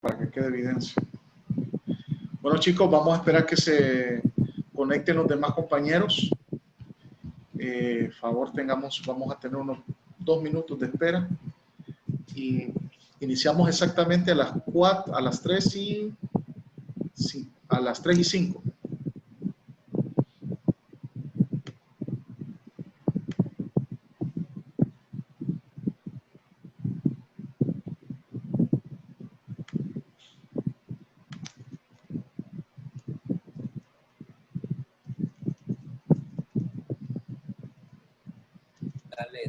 para que quede evidencia. Bueno, chicos, vamos a esperar que se conecten los demás compañeros. Favor, vamos a tener unos 2 minutos de espera y iniciamos exactamente a las 4, a las 3 y a las 3 y 5.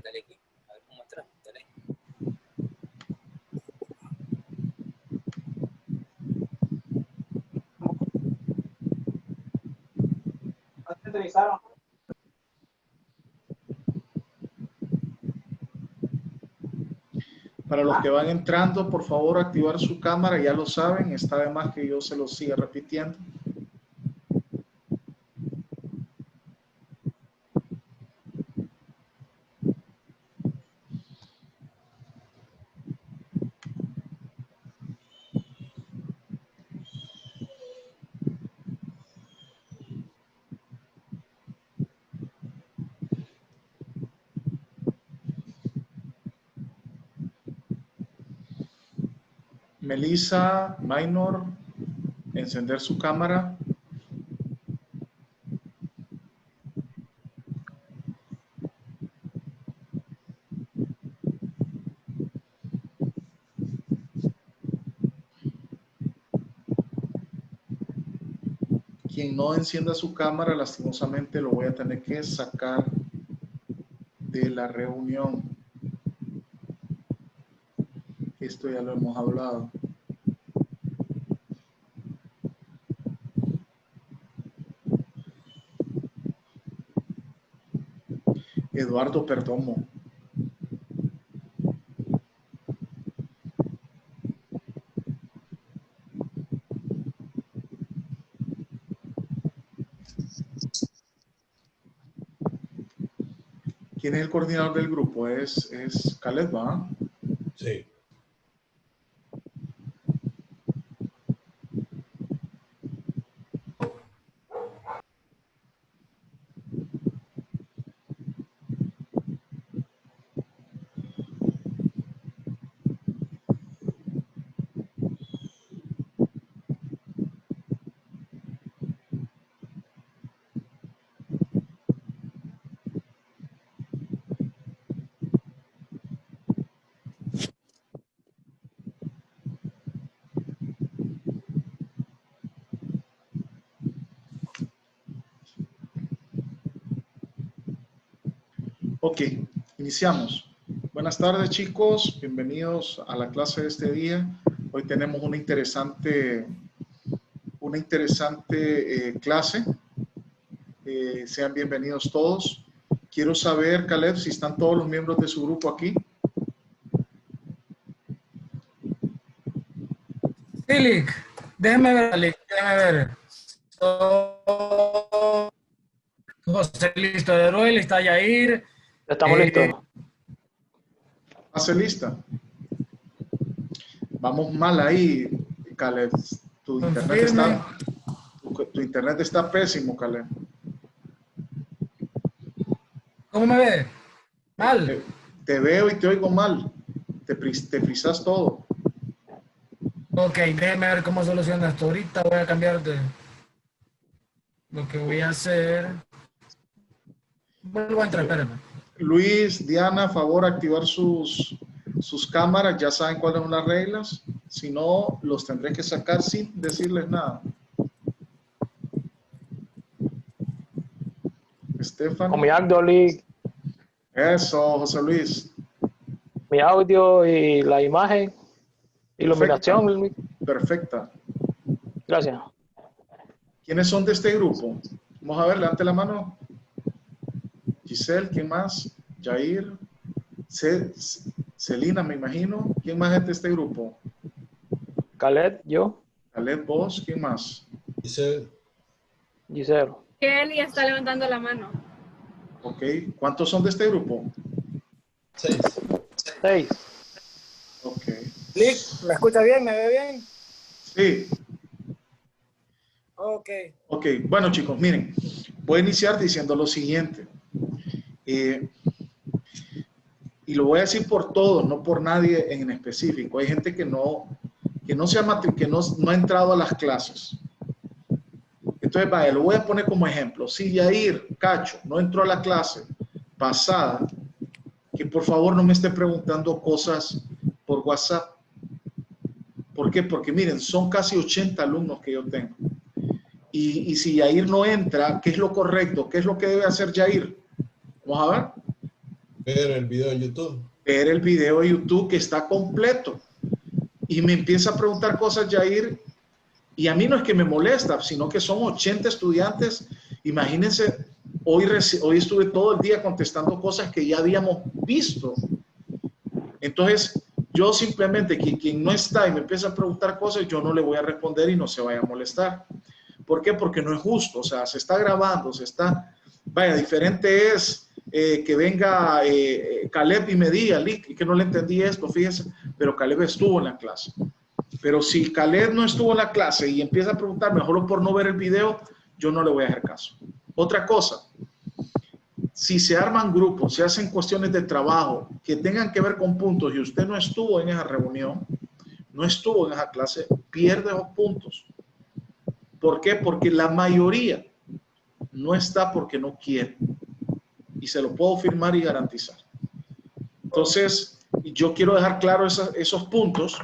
Dale aquí, a ver cómo entra, dale. Para los que van entrando, por favor, activar su cámara, ya lo saben, está de más que yo se lo siga repitiendo. Melissa, Minor, encender su cámara. Quien no encienda su cámara, lastimosamente lo voy a tener que sacar de la reunión. Esto ya lo hemos hablado. Eduardo Perdomo. ¿Quién es el coordinador del grupo? Es Caleb, ¿va? Sí. Ok, iniciamos. Buenas tardes, chicos. Bienvenidos a la clase de este día. Hoy tenemos una interesante clase. Sean bienvenidos todos. Quiero saber, Caleb, si están todos los miembros de su grupo aquí. Philip, déjeme ver. José, listo, de Roel, está Yair. Ya estamos listos. Pase lista. Vamos mal ahí, Caleb. Tu internet está pésimo, Caleb. ¿Cómo me ve? Mal. Te veo y te oigo mal. Te frisas todo. Ok, déjeme ver cómo soluciona esto. Ahorita voy a cambiar de... Lo que voy a hacer... Vuelvo a entrar, espérenme. Luis, Diana, favor activar sus cámaras. Ya saben cuáles son las reglas. Si no, los tendré que sacar sin decirles nada. Estefan. Con mi Agdoli, Eso, José Luis. mi audio y la imagen, iluminación. Perfecta. Gracias. ¿Quiénes son de este grupo? Vamos a ver, levante la mano. Giselle, ¿quién más? Jair. Celina, me imagino. ¿Quién más es de este grupo? Caleb, yo, Caleb, vos, ¿quién más? Dice, Giselle. Kelly está levantando la mano. Ok. ¿Cuántos son de este grupo? 6. 6. Ok. Lick, ¿me escucha bien? ¿Me ve bien? Sí. Ok. Ok, bueno chicos, miren, voy a iniciar diciendo lo siguiente. Y lo voy a decir por todos, no por nadie en específico. Hay gente que no no ha entrado a las clases. Entonces, vaya, lo voy a poner como ejemplo. Si Yair Cacho no entró a la clase pasada, que por favor no me esté preguntando cosas por WhatsApp. ¿Por qué? Porque miren, son casi 80 alumnos que yo tengo. Y si Yair no entra, ¿qué es lo correcto? ¿Qué es lo que debe hacer Yair? Vamos a ver. Ver el video en YouTube. Ver el video de YouTube que está completo. Y me empieza a preguntar cosas Yair. Y a mí no es que me molesta, sino que son 80 estudiantes. Imagínense, hoy estuve todo el día contestando cosas que ya habíamos visto. Entonces, yo simplemente, quien no está y me empieza a preguntar cosas, yo no le voy a responder y no se vaya a molestar. ¿Por qué? Porque no es justo. O sea, se está grabando, Vaya, diferente es que venga Caleb y me diga, Lick, que no le entendí esto, fíjese, pero Caleb estuvo en la clase. Pero si Caleb no estuvo en la clase y empieza a preguntarme solo por no ver el video, yo no le voy a hacer caso. Otra cosa, si se arman grupos, se hacen cuestiones de trabajo que tengan que ver con puntos y usted no estuvo en esa reunión, no estuvo en esa clase, pierde esos puntos. ¿Por qué? Porque la mayoría no está porque no quiere. Y se lo puedo firmar y garantizar. Entonces, yo quiero dejar claro esos puntos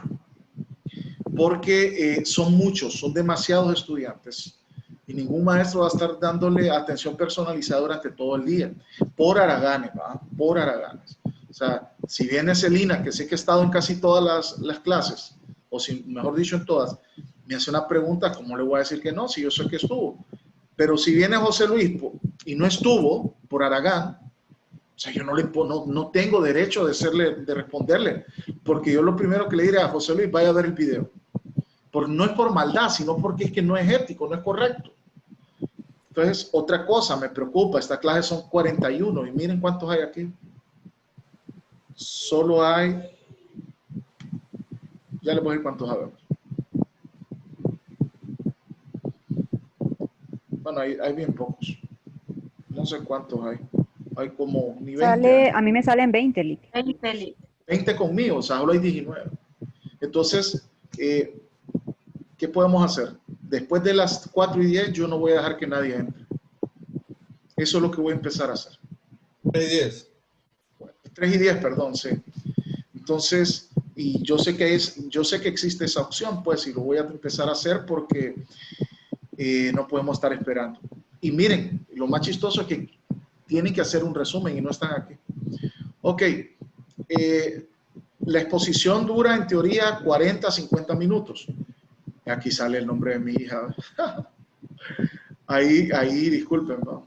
porque son muchos, son demasiados estudiantes y ningún maestro va a estar dándole atención personalizada durante todo el día, por haraganes, ¿va? Por haraganes. O sea, si viene Celina, que sé que ha estado en casi todas las clases, o si, mejor dicho, en todas, me hace una pregunta, ¿cómo le voy a decir que no? Si yo sé que estuvo. Pero si viene José Luis y no estuvo por haragán, o sea, yo no tengo derecho de responderle, porque yo lo primero que le diré a José Luis, vaya a ver el video. No es por maldad, sino porque es que no es ético, no es correcto. Entonces, otra cosa me preocupa, esta clase son 41 y miren cuántos hay aquí. Solo hay, ya les voy a decir cuántos sabemos. Bueno, hay bien pocos. No sé cuántos hay. Hay como ni 20. A mí me salen 20, Lick. 20 conmigo, o sea, solo hay 19. Entonces, ¿qué podemos hacer? Después de las 4:10, yo no voy a dejar que nadie entre. Eso es lo que voy a empezar a hacer. 3:10. 3:10, perdón, sí. Entonces, y yo sé que existe esa opción, pues, y lo voy a empezar a hacer porque no podemos estar esperando. Y miren, lo más chistoso es que tienen que hacer un resumen y no están aquí. Ok, la exposición dura en teoría 40, 50 minutos. Aquí sale el nombre de mi hija. Ahí, disculpen, ¿no?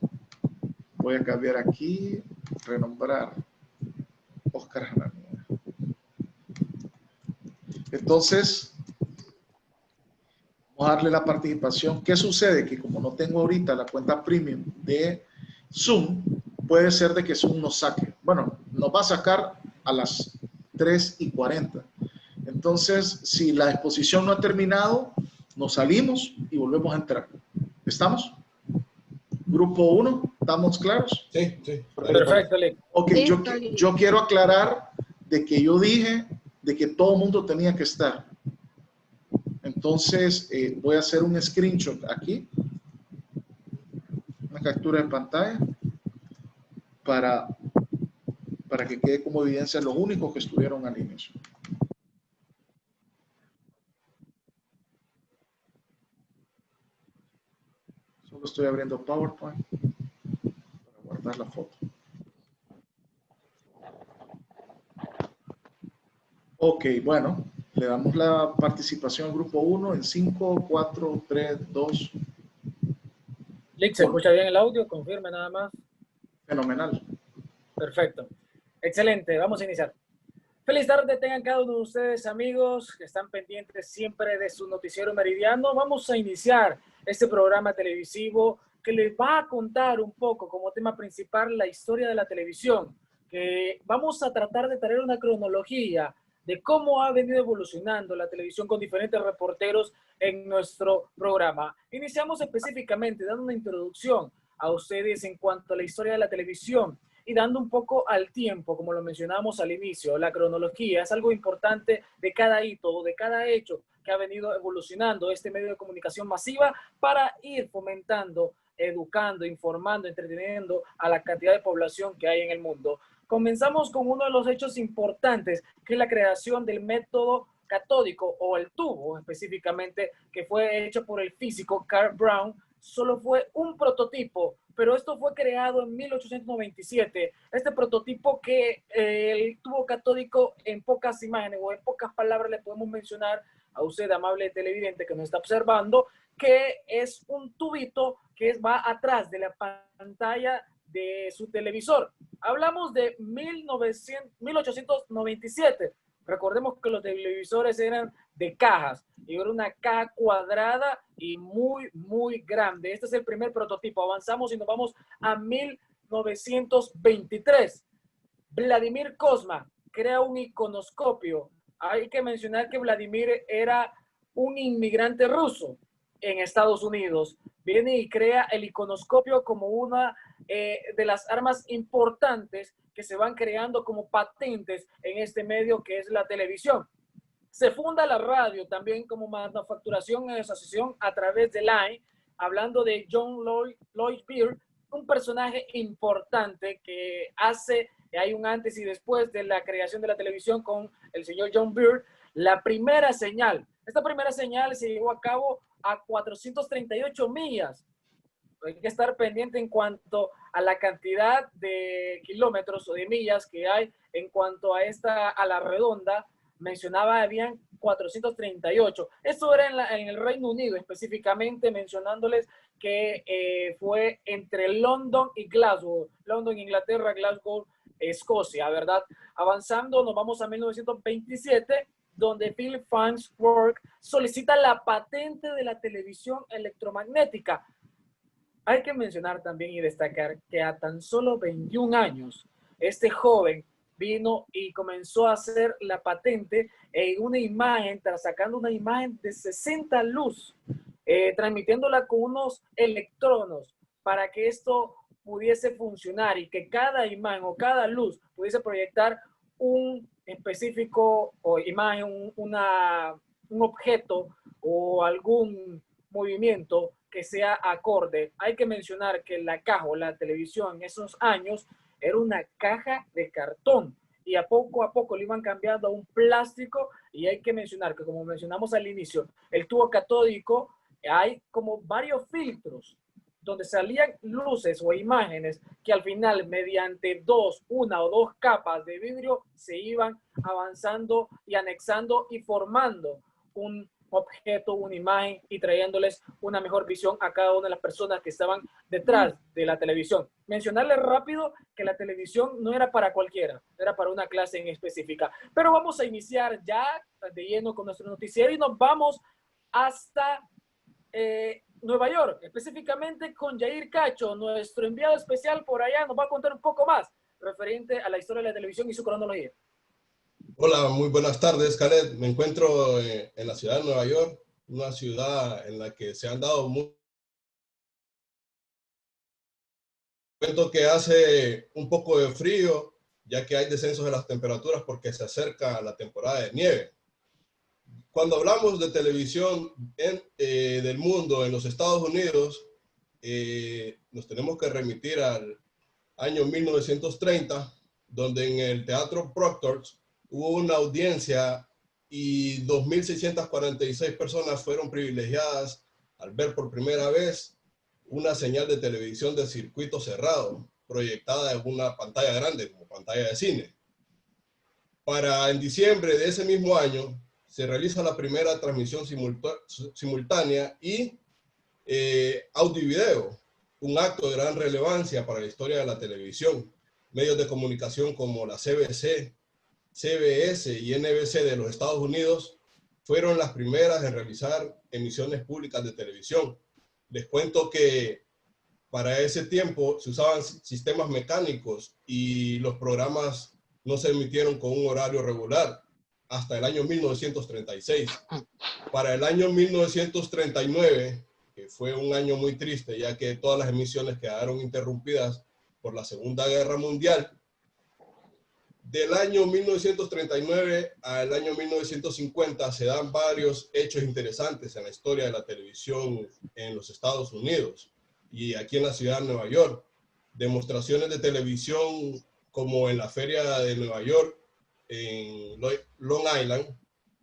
Voy a cambiar aquí, renombrar Oscar Janania. Entonces, vamos a darle la participación. ¿Qué sucede? Que como no tengo ahorita la cuenta premium de Zoom, puede ser de que Zoom nos saque. Bueno, nos va a sacar a las 3:40. Entonces, si la exposición no ha terminado, nos salimos y volvemos a entrar. ¿Estamos? Grupo 1, ¿estamos claros? Sí, sí. Perfecto, Lick. Ok, Sí, yo quiero aclarar de que yo dije de que todo el mundo tenía que estar. Entonces, voy a hacer un screenshot aquí, una captura de pantalla, para que quede como evidencia los únicos que estuvieron al inicio. Solo estoy abriendo PowerPoint para guardar la foto. Ok, bueno, le damos la participación al grupo 1 en 5, 4, 3, 2. Lick, ¿se escucha bien el audio? Confirme nada más. Fenomenal. Perfecto. Excelente, vamos a iniciar. Feliz tarde tengan cada uno de ustedes, amigos, que están pendientes siempre de su noticiero meridiano. Vamos a iniciar este programa televisivo que les va a contar un poco como tema principal la historia de la televisión. Que vamos a tratar de traer una cronología de cómo ha venido evolucionando la televisión con diferentes reporteros en nuestro programa. Iniciamos específicamente dando una introducción a ustedes en cuanto a la historia de la televisión y dando un poco al tiempo, como lo mencionamos al inicio. La cronología es algo importante de cada hito, de cada hecho que ha venido evolucionando este medio de comunicación masiva para ir fomentando, educando, informando, entreteniendo a la cantidad de población que hay en el mundo. Comenzamos con uno de los hechos importantes, que es la creación del método catódico o el tubo específicamente, que fue hecho por el físico Karl Brown. Solo fue un prototipo, pero esto fue creado en 1897. Este prototipo que el tubo catódico, en pocas imágenes o en pocas palabras le podemos mencionar a usted, amable televidente que nos está observando, que es un tubito que va atrás de la pantalla de su televisor. Hablamos de 1897. Recordemos que los televisores eran de cajas y era una caja cuadrada y muy, muy grande. Este es el primer prototipo. Avanzamos y nos vamos a 1923. Vladimir Kozma crea un iconoscopio. Hay que mencionar que Vladimir era un inmigrante ruso en Estados Unidos. Viene y crea el iconoscopio como una de las armas importantes que se van creando como patentes en este medio que es la televisión. Se funda la radio también como manufacturación en asociación a través de Line, hablando de John Lloyd Beard, un personaje importante que hay un antes y después de la creación de la televisión con el señor John Beard. La primera señal, esta primera señal se llevó a cabo a 438 millas. Hay que estar pendiente en cuanto a la cantidad de kilómetros o de millas que hay en cuanto a la redonda. Mencionaba, habían 438. Esto era en el Reino Unido, específicamente mencionándoles que fue entre London y Glasgow. London, Inglaterra, Glasgow, Escocia, ¿verdad? Avanzando, nos vamos a 1927, donde Philip Farnsworth solicita la patente de la televisión electromagnética. Hay que mencionar también y destacar que a tan solo 21 años, este joven vino y comenzó a hacer la patente en una imagen, sacando una imagen de 60 luz, transmitiéndola con unos electronos para que esto pudiese funcionar y que cada imagen o cada luz pudiese proyectar un específico o imagen, un objeto o algún movimiento que sea acorde. Hay que mencionar que la caja o la televisión en esos años era una caja de cartón y a poco le iban cambiando a un plástico. Y hay que mencionar que, como mencionamos al inicio, el tubo catódico, hay como varios filtros donde salían luces o imágenes que al final, mediante una o dos capas de vidrio, se iban avanzando y anexando y formando un objeto, una imagen y trayéndoles una mejor visión a cada una de las personas que estaban detrás de la televisión. Mencionarles rápido que la televisión no era para cualquiera, era para una clase en específica. Pero vamos a iniciar ya de lleno con nuestro noticiero y nos vamos hasta Nueva York, específicamente con Yair Cacho, nuestro enviado especial por allá. Nos va a contar un poco más referente a la historia de la televisión y su cronología. Hola, muy buenas tardes, Khaled. Me encuentro en la ciudad de Nueva York, una ciudad en la que se han dado Cuento que hace un poco de frío, ya que hay descensos de las temperaturas porque se acerca la temporada de nieve. Cuando hablamos de televisión del mundo en los Estados Unidos, nos tenemos que remitir al año 1930, donde en el Teatro Proctor hubo una audiencia y 2.646 personas fueron privilegiadas al ver por primera vez una señal de televisión de circuito cerrado, proyectada en una pantalla grande, como pantalla de cine. En diciembre de ese mismo año, se realiza la primera transmisión simultánea y audio y video, un acto de gran relevancia para la historia de la televisión. Medios de comunicación como la CBC, CBS y NBC de los Estados Unidos fueron las primeras en realizar emisiones públicas de televisión. Les cuento que para ese tiempo se usaban sistemas mecánicos y los programas no se emitieron con un horario regular. hasta el año 1936. Para el año 1939, que fue un año muy triste, ya que todas las emisiones quedaron interrumpidas por la Segunda Guerra Mundial, del año 1939 al año 1950 se dan varios hechos interesantes en la historia de la televisión en los Estados Unidos y aquí en la ciudad de Nueva York. Demostraciones de televisión como en la Feria de Nueva York, en Long Island,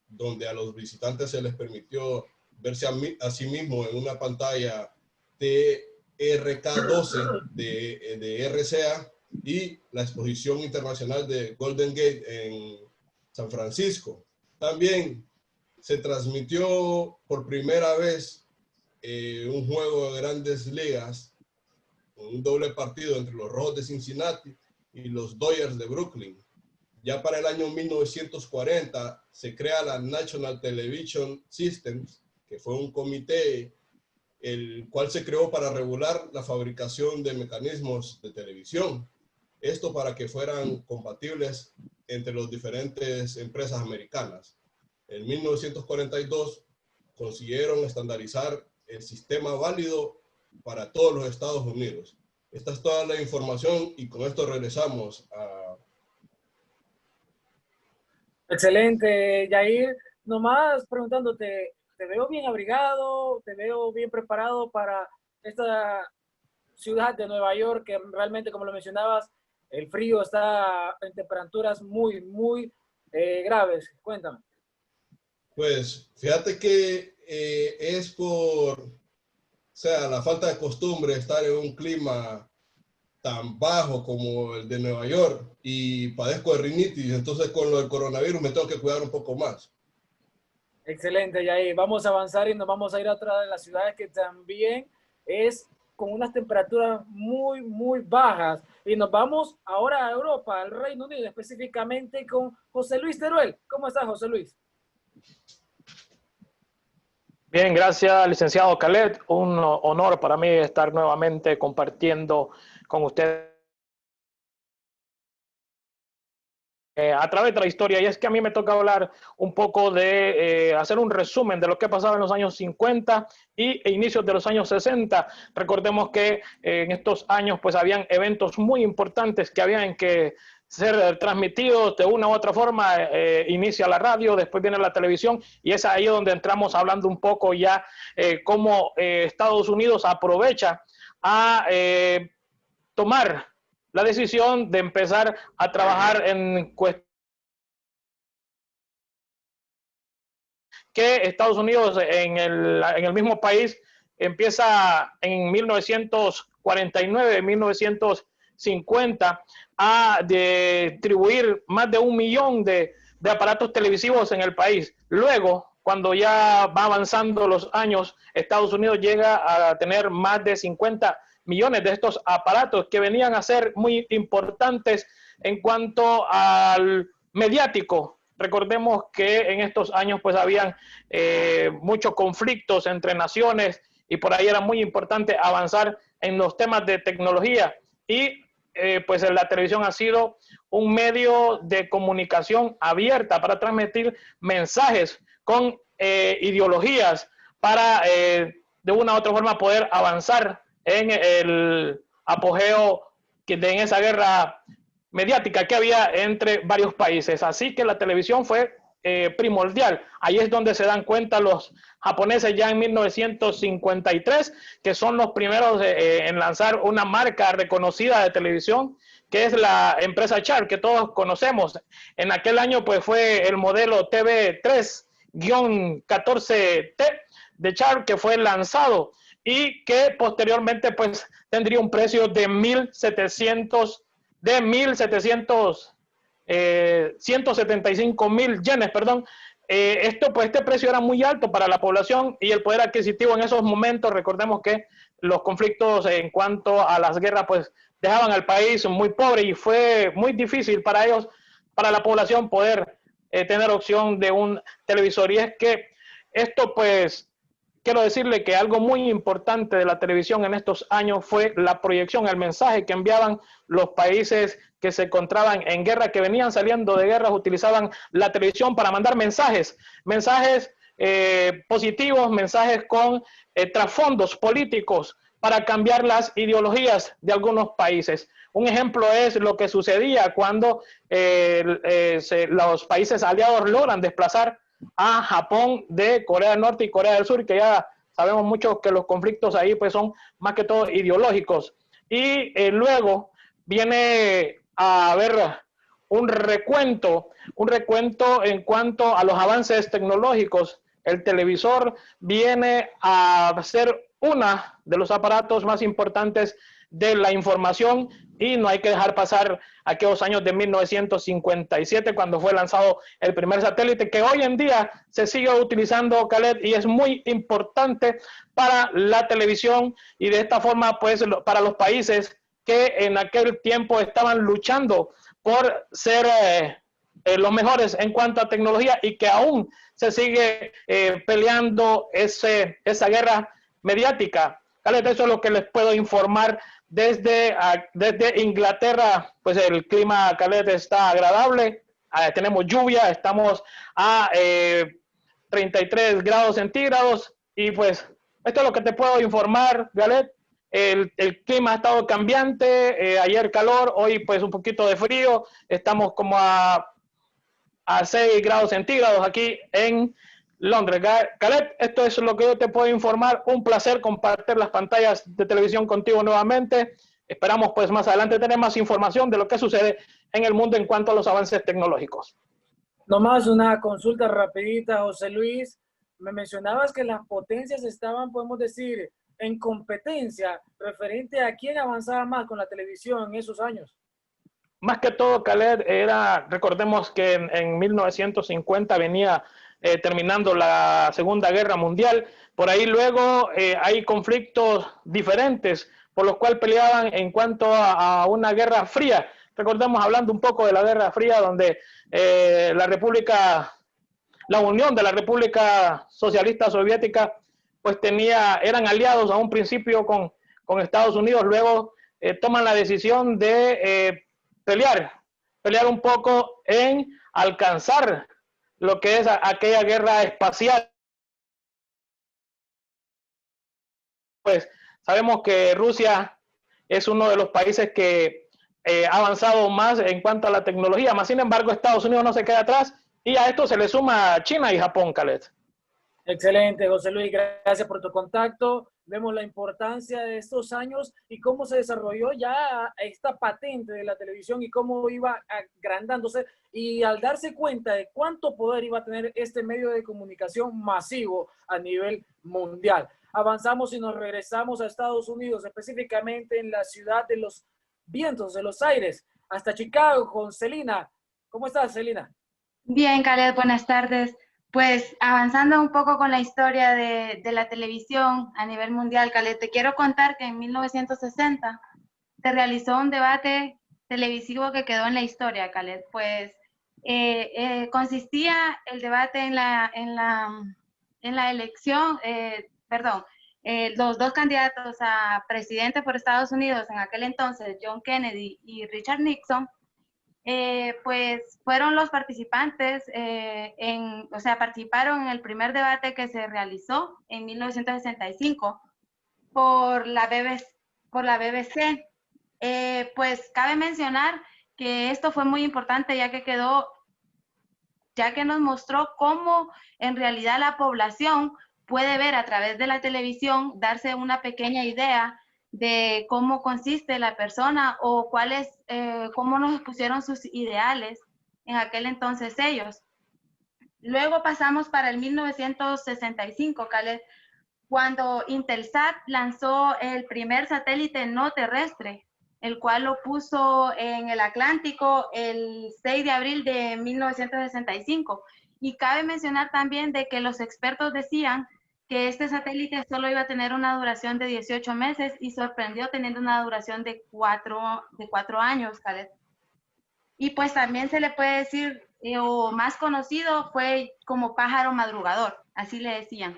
donde a los visitantes se les permitió verse a sí mismos en una pantalla TRK-12 de RCA, y la exposición internacional de Golden Gate en San Francisco. También se transmitió por primera vez un juego de Grandes Ligas, un doble partido entre los Rojos de Cincinnati y los Dodgers de Brooklyn. Ya para el año 1940 se crea la National Television Systems, que fue un comité el cual se creó para regular la fabricación de mecanismos de televisión. Esto para que fueran compatibles entre las diferentes empresas americanas. En 1942 consiguieron estandarizar el sistema válido para todos los Estados Unidos. Esta es toda la información y con esto regresamos a... Excelente, Yair. Nomás preguntándote, te veo bien abrigado, te veo bien preparado para esta ciudad de Nueva York, que realmente, como lo mencionabas, el frío está en temperaturas muy graves. Cuéntame. Pues fíjate que es por, o sea, la falta de costumbre de estar en un clima tan bajo como el de Nueva York y padezco de rinitis, entonces con lo del coronavirus me tengo que cuidar un poco más. Excelente, Yair. Vamos a avanzar y nos vamos a ir a otra de las ciudades que también es con unas temperaturas muy bajas. Y nos vamos ahora a Europa, al Reino Unido, específicamente con José Luis Teruel. ¿Cómo estás, José Luis? Bien, gracias, licenciado Khaled. Un honor para mí estar nuevamente compartiendo con usted a través de la historia. Y es que a mí me toca hablar un poco de hacer un resumen de lo que pasaba en los años 50 e inicios de los años 60. Recordemos que en estos años pues habían eventos muy importantes que habían que ser transmitidos de una u otra forma. Inicia la radio, después viene la televisión, y es ahí donde entramos hablando un poco ya cómo Estados Unidos aprovecha a tomar la decisión de empezar a trabajar en cuestiones que Estados Unidos en el mismo país empieza en 1949, 1950 a distribuir más de 1 millón de aparatos televisivos en el país. Luego, cuando ya va avanzando los años, Estados Unidos llega a tener más de 50 millones de estos aparatos que venían a ser muy importantes en cuanto al mediático. Recordemos que en estos años pues habían muchos conflictos entre naciones y por ahí era muy importante avanzar en los temas de tecnología y pues la televisión ha sido un medio de comunicación abierta para transmitir mensajes con ideologías para de una u otra forma poder avanzar en el apogeo en esa guerra mediática que había entre varios países. Así que la televisión fue primordial. Ahí es donde se dan cuenta los japoneses ya en 1953, que son los primeros en lanzar una marca reconocida de televisión, que es la empresa Sharp, que todos conocemos. En aquel año pues fue el modelo TV3-14T de Sharp que fue lanzado y que posteriormente pues tendría un precio de 175,000 yenes, perdón. Este precio era muy alto para la población y el poder adquisitivo en esos momentos, recordemos que los conflictos en cuanto a las guerras pues dejaban al país muy pobre y fue muy difícil para ellos, para la población poder tener opción de un televisor. Y es que esto pues quiero decirle que algo muy importante de la televisión en estos años fue la proyección, el mensaje que enviaban los países que se encontraban en guerra, que venían saliendo de guerras, utilizaban la televisión para mandar mensajes positivos, mensajes con trasfondos políticos para cambiar las ideologías de algunos países. Un ejemplo es lo que sucedía cuando los países aliados logran desplazar a Japón de Corea del Norte y Corea del Sur, que ya sabemos mucho que los conflictos ahí pues son más que todo ideológicos. Y luego viene a haber un recuento en cuanto a los avances tecnológicos. El televisor viene a ser uno de los aparatos más importantes de la información, y no hay que dejar pasar aquellos años de 1957 cuando fue lanzado el primer satélite, que hoy en día se sigue utilizando, Khaled, y es muy importante para la televisión, y de esta forma pues para los países que en aquel tiempo estaban luchando por ser los mejores en cuanto a tecnología, y que aún se sigue peleando esa guerra mediática. Khaled, eso es lo que les puedo informar desde Inglaterra. Pues el clima, Khaled, está agradable, tenemos lluvia, estamos a 33 grados centígrados, y pues esto es lo que te puedo informar, Khaled. El clima ha estado cambiante, ayer calor, hoy pues un poquito de frío, estamos como a 6 grados centígrados aquí en Londres. Khaled, esto es lo que yo te puedo informar. Un placer compartir las pantallas de televisión contigo nuevamente. Esperamos pues más adelante tener más información de lo que sucede en el mundo en cuanto a los avances tecnológicos. Nomás una consulta rapidita, José Luis. Me mencionabas que las potencias estaban, podemos decir, en competencia referente a quién avanzaba más con la televisión en esos años. Más que todo, Khaled, recordemos que en 1950 venía terminando la Segunda Guerra Mundial. Por ahí luego hay conflictos diferentes por los cuales peleaban en cuanto a una guerra fría. Recordemos, hablando un poco de la Guerra Fría, donde la Unión de la República Socialista Soviética pues eran aliados a un principio con Estados Unidos, luego toman la decisión de pelear un poco en alcanzar lo que es aquella guerra espacial. Pues sabemos que Rusia es uno de los países que ha avanzado más en cuanto a la tecnología, más sin embargo Estados Unidos no se queda atrás, y a esto se le suma China y Japón, Khaled. Excelente, José Luis, gracias por tu contacto. Vemos la importancia de estos años y cómo se desarrolló ya esta patente de la televisión y cómo iba agrandándose, y al darse cuenta de cuánto poder iba a tener este medio de comunicación masivo a nivel mundial. Avanzamos y nos regresamos a Estados Unidos, específicamente en la ciudad de los vientos, de los aires, hasta Chicago con Celina. ¿Cómo estás, Celina? Bien, Khaled, buenas tardes. Pues avanzando un poco con la historia de la televisión a nivel mundial, Khaled, te quiero contar que en 1960 se realizó un debate televisivo que quedó en la historia, Khaled. Pues consistía el debate en la elección, los dos candidatos a presidente por Estados Unidos en aquel entonces, John Kennedy y Richard Nixon. Pues fueron los participantes, participaron en el primer debate que se realizó en 1965 por la BBC. Pues cabe mencionar que esto fue muy importante, ya que nos mostró cómo en realidad la población puede ver a través de la televisión, darse una pequeña idea de cómo consiste la persona o cómo nos pusieron sus ideales en aquel entonces ellos. Luego pasamos para el 1965, Khaled, cuando Intelsat lanzó el primer satélite no terrestre, el cual lo puso en el Atlántico el 6 de abril de 1965. Y cabe mencionar también de que los expertos decían que este satélite solo iba a tener una duración de 18 meses y sorprendió teniendo una duración de 4 años, Khaled. Y pues también se le puede decir, o más conocido fue como pájaro madrugador, así le decían.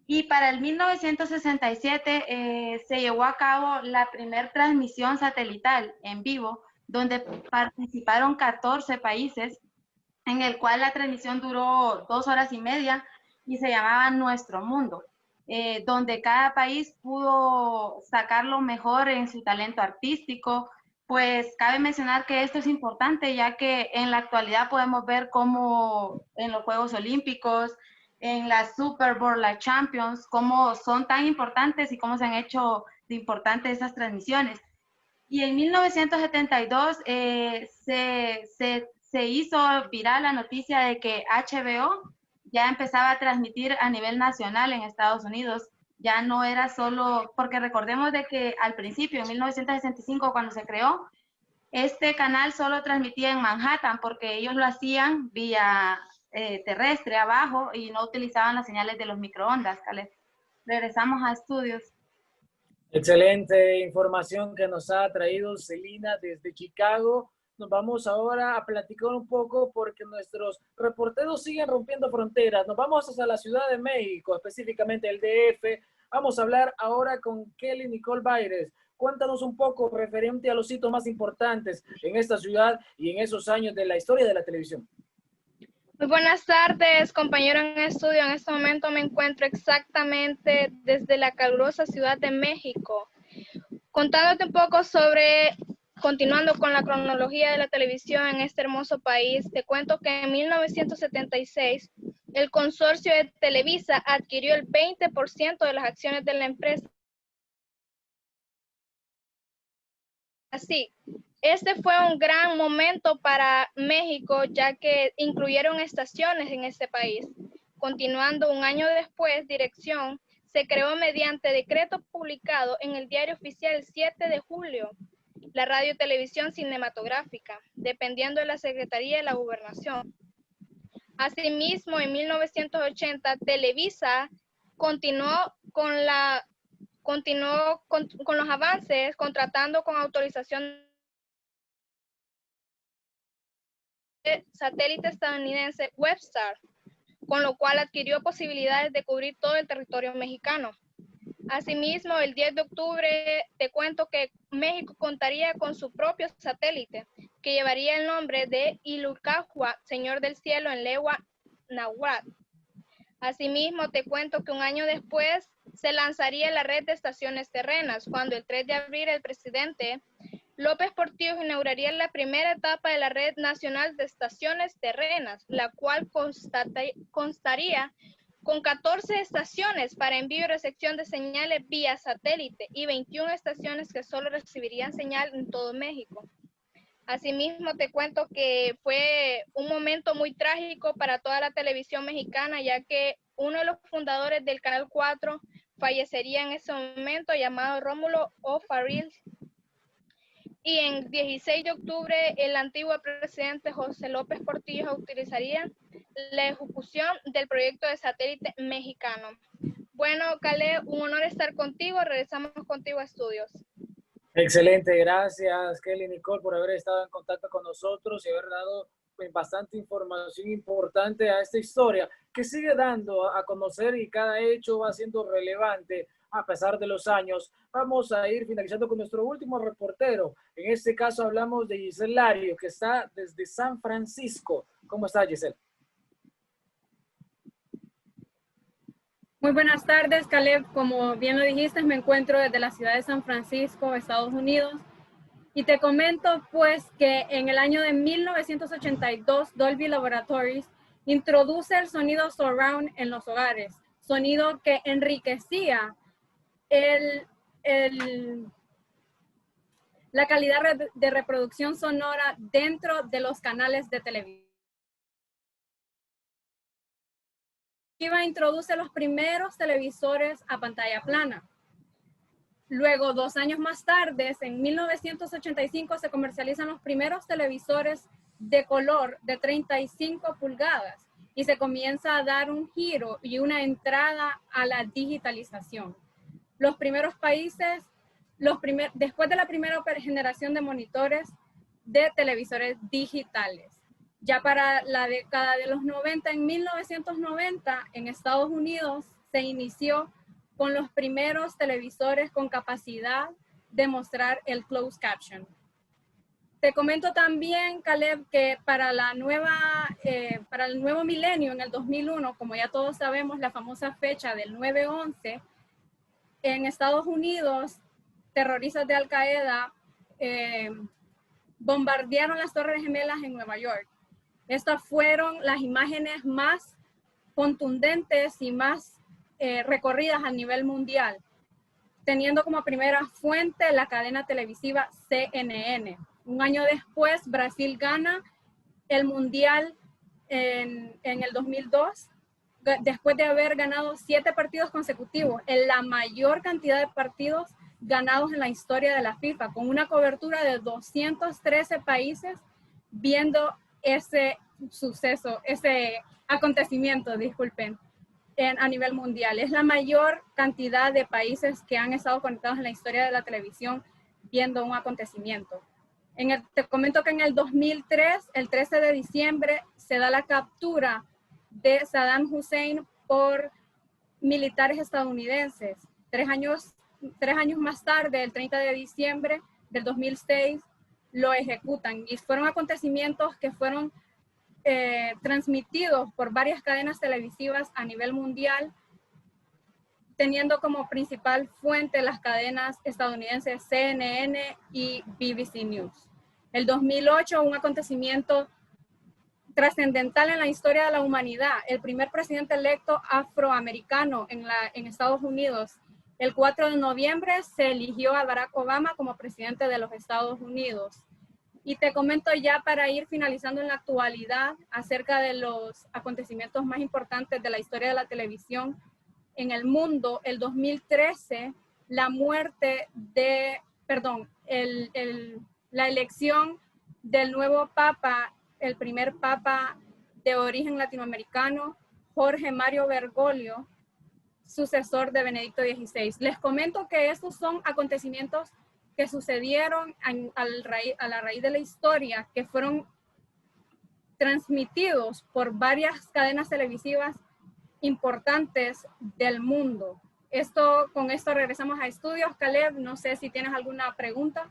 Y para el 1967 se llevó a cabo la primera transmisión satelital en vivo, donde participaron 14 países, en el cual la transmisión duró 2 horas y media y se llamaba Nuestro Mundo, donde cada país pudo sacar lo mejor en su talento artístico. Pues cabe mencionar que esto es importante, ya que en la actualidad podemos ver cómo en los Juegos Olímpicos, en la Super Bowl, la Champions, cómo son tan importantes y cómo se han hecho de importantes esas transmisiones. Y en 1972 se hizo viral la noticia de que HBO ya empezaba a transmitir a nivel nacional en Estados Unidos. Ya no era solo, porque recordemos de que al principio, en 1965, cuando se creó, este canal solo transmitía en Manhattan, porque ellos lo hacían vía terrestre abajo y no utilizaban las señales de los microondas. Caleb. Regresamos a estudios. Excelente información que nos ha traído Celina desde Chicago. Nos vamos ahora a platicar un poco porque nuestros reporteros siguen rompiendo fronteras. Nos vamos hasta la Ciudad de México, específicamente el DF. Vamos a hablar ahora con Kelly Nicole Baires. Cuéntanos un poco referente a los hitos más importantes en esta ciudad y en esos años de la historia de la televisión. Muy buenas tardes, compañero en estudio. En este momento me encuentro exactamente desde la calurosa Ciudad de México, contándote un poco sobre, continuando con la cronología de la televisión en este hermoso país. Te cuento que en 1976 el consorcio de Televisa adquirió el 20% de las acciones de la empresa. Así, este fue un gran momento para México, ya que incluyeron estaciones en este país. Continuando un año después, dirección se creó mediante decreto publicado en el Diario Oficial el 7 de julio, la Radio Televisión Cinematográfica, dependiendo de la Secretaría de la Gobernación. Asimismo, en 1980, Televisa continuó con los avances, contratando con autorización de satélite estadounidense Webstar, con lo cual adquirió posibilidades de cubrir todo el territorio mexicano. Asimismo, el 10 de octubre te cuento que México contaría con su propio satélite, que llevaría el nombre de Ilucahua, Señor del Cielo en lengua náhuatl. Asimismo, te cuento que un año después se lanzaría la red de estaciones terrenas, cuando el 3 de abril el presidente López Portillo inauguraría la primera etapa de la Red Nacional de Estaciones Terrenas, la cual constaría con 14 estaciones para envío y recepción de señales vía satélite y 21 estaciones que solo recibirían señal en todo México. Asimismo, te cuento que fue un momento muy trágico para toda la televisión mexicana, ya que uno de los fundadores del Canal 4 fallecería en ese momento, llamado Rómulo O'Farrill. Y en 16 de octubre, el antiguo presidente José López Portillo autorizaría la ejecución del proyecto de satélite mexicano. Bueno, Caleb, un honor estar contigo. Regresamos contigo a estudios. Excelente, gracias Kelly Nicole por haber estado en contacto con nosotros y haber dado bastante información importante a esta historia que sigue dando a conocer y cada hecho va siendo relevante a pesar de los años. Vamos a ir finalizando con nuestro último reportero. En este caso hablamos de Giselle Lario, que está desde San Francisco. ¿Cómo está, Giselle? Muy buenas tardes, Caleb. Como bien lo dijiste, me encuentro desde la ciudad de San Francisco, Estados Unidos. Y te comento pues que en el año de 1982, Dolby Laboratories introduce el sonido surround en los hogares, sonido que enriquecía la calidad de reproducción sonora dentro de los canales de televisión. Introduce los primeros televisores a pantalla plana. Luego, 2 años más tarde, en 1985, se comercializan los primeros televisores de color de 35 pulgadas y se comienza a dar un giro y una entrada a la digitalización. Los primeros países, después de la primera generación de monitores de televisores digitales. Ya para la década de los 90, en 1990, en Estados Unidos, se inició con los primeros televisores con capacidad de mostrar el closed caption. Te comento también, Caleb, que para el nuevo milenio, en el 2001, como ya todos sabemos, la famosa fecha del 9/11, en Estados Unidos, terroristas de Al Qaeda bombardearon las Torres Gemelas en Nueva York. Estas fueron las imágenes más contundentes y más recorridas a nivel mundial, teniendo como primera fuente la cadena televisiva CNN. Un año después, Brasil gana el Mundial en el 2002, después de haber ganado 7 partidos consecutivos, en la mayor cantidad de partidos ganados en la historia de la FIFA, con una cobertura de 213 países viendo ese suceso, ese acontecimiento, disculpen, a nivel mundial. Es la mayor cantidad de países que han estado conectados en la historia de la televisión viendo un acontecimiento. Te comento que en el 2003, el 13 de diciembre, se da la captura de Saddam Hussein por militares estadounidenses. 3 años más tarde, el 30 de diciembre del 2006, lo ejecutan. Y fueron acontecimientos que fueron transmitidos por varias cadenas televisivas a nivel mundial, teniendo como principal fuente las cadenas estadounidenses CNN y BBC News. El 2008, un acontecimiento trascendental en la historia de la humanidad. El primer presidente electo afroamericano en Estados Unidos. El 4 de noviembre se eligió a Barack Obama como presidente de los Estados Unidos. Y te comento ya para ir finalizando en la actualidad acerca de los acontecimientos más importantes de la historia de la televisión en el mundo. El 2013, la elección del nuevo papa, el primer papa de origen latinoamericano, Jorge Mario Bergoglio, sucesor de Benedicto XVI. Les comento que estos son acontecimientos que sucedieron a la raíz de la historia, que fueron transmitidos por varias cadenas televisivas importantes del mundo. Con esto regresamos a estudios. Caleb, no sé si tienes alguna pregunta.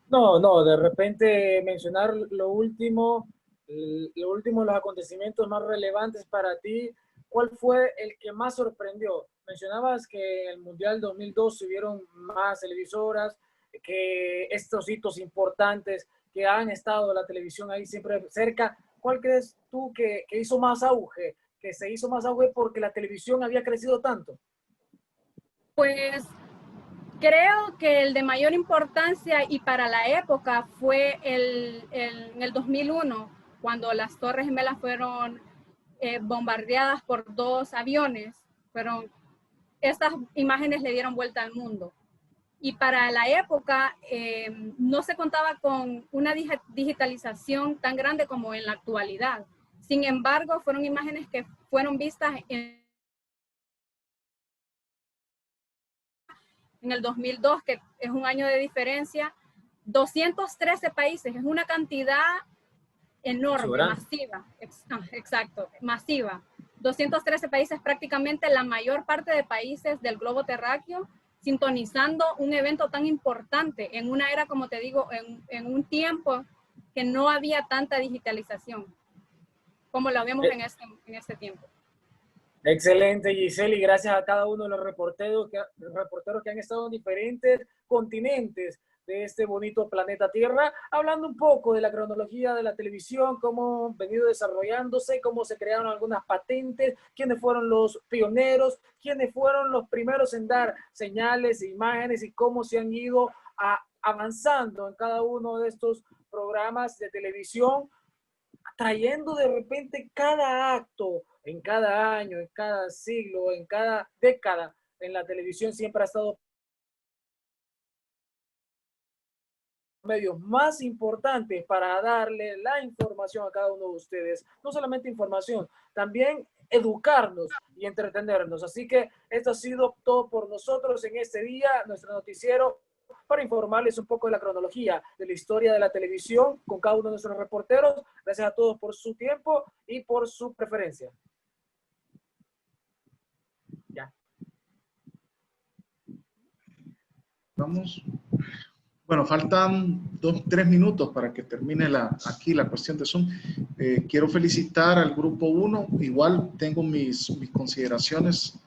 No, de repente mencionar lo último, los acontecimientos más relevantes para ti. ¿Cuál fue el que más sorprendió? Mencionabas que en el Mundial 2002 hubieron más televisoras, que estos hitos importantes que han estado la televisión ahí siempre cerca. ¿Cuál crees tú que hizo más auge? Que se hizo más auge porque la televisión había crecido tanto. Pues creo que el de mayor importancia y para la época fue en el 2001, cuando las Torres Gemelas fueron bombardeadas por 2 aviones. Estas imágenes le dieron vuelta al mundo. Y para la época no se contaba con una digitalización tan grande como en la actualidad. Sin embargo, fueron imágenes que fueron vistas en el 2002, que es un año de diferencia. 213 países, es una cantidad enorme, masiva. Exacto, masiva. 213 países, prácticamente la mayor parte de países del globo terráqueo, sintonizando un evento tan importante en una era, como te digo, en un tiempo que no había tanta digitalización como lo vemos en este tiempo. Excelente, Giselle, y gracias a cada uno de los reporteros que han estado en diferentes continentes de este bonito planeta Tierra, hablando un poco de la cronología de la televisión, cómo han venido desarrollándose, cómo se crearon algunas patentes, quiénes fueron los pioneros, quiénes fueron los primeros en dar señales e imágenes y cómo se han ido avanzando en cada uno de estos programas de televisión, trayendo de repente cada acto, en cada año, en cada siglo, en cada década, en la televisión siempre ha estado medios más importantes para darle la información a cada uno de ustedes. No solamente información, también educarnos y entretenernos. Así que esto ha sido todo por nosotros en este día, nuestro noticiero, para informarles un poco de la cronología de la historia de la televisión con cada uno de nuestros reporteros. Gracias a todos por su tiempo y por su preferencia. Vamos. Bueno, faltan 3 minutos para que termine aquí la cuestión de Zoom. Quiero felicitar al grupo 1. Igual tengo mis consideraciones.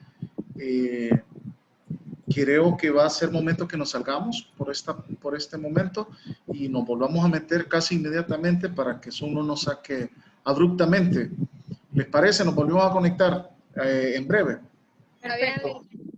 Creo que va a ser momento que nos salgamos por este momento y nos volvamos a meter casi inmediatamente para que Zoom no nos saque abruptamente. ¿Les parece? Nos volvemos a conectar en breve. Está bien.